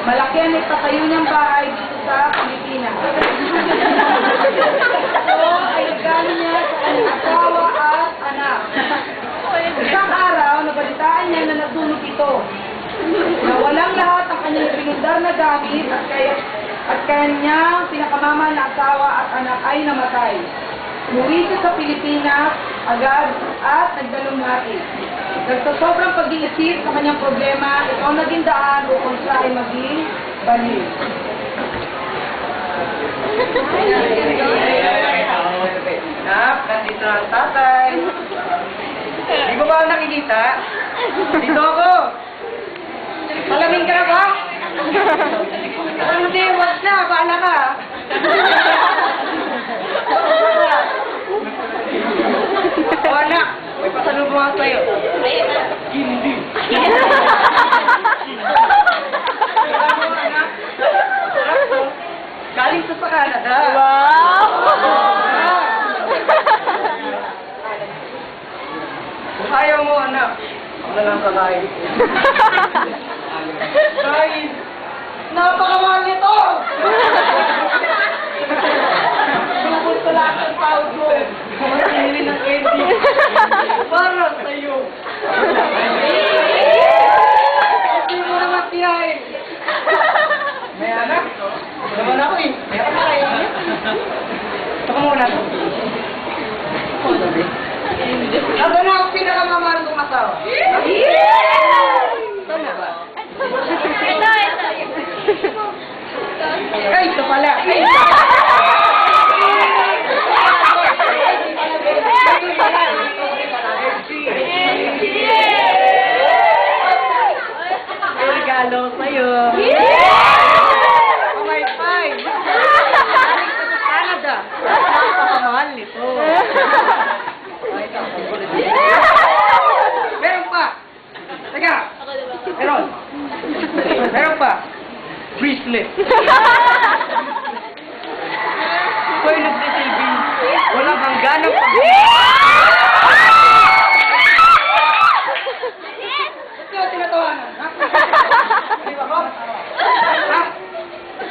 Malaki ang ipatayo niyang bahay dito sa Pilipinas. Ito ay regalo niya sa kanyang asawa at anak. Isang araw, nabalitaan niya na nasunog ito. Nawalang lahat ang kanyang pinundar na gamit at kanyang pinakamama na asawa at anak ay namatay. Umuwi siya sa Pilipinas agad at nagdalumhati. Sa sobrang pag-iisip sa kanyang problema, ito ang naging daan upang siya ay maging baliw. Nak, nandito na ang tatay. Di ba ba ako nakikita? Dito ako. Salamin ka na ba? Hindi, wag na. Baala ka. O anak, may pasalubong ako sa'yo. Hindi. Galing sa Canada. Wow! Kung ayaw mo, anak, ako na lang kakain. Kain! Napakamahal nito! Tungkol sa lahat ng pawad mo, kumasinili ng candy. Para sa'yo. Hindi mo naman tiyahin. May anak? Ito naman ako eh. May ako na kayo. Ito ka muna. Ito na ang pinakamamahal kong asawa. Ito na ba? Ito. Ay, ito pala. Ay, ito. Ay, regalo sa'yo. Oh my God. Canada. Napaka-mahal nito. Meron pa. Teka. Meron pa. Bracelet. Ko'y nagsisilbing walang hangganang ito ang tinatawanan, ha? Halima ko? Ha?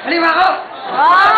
Halima ko? Wow!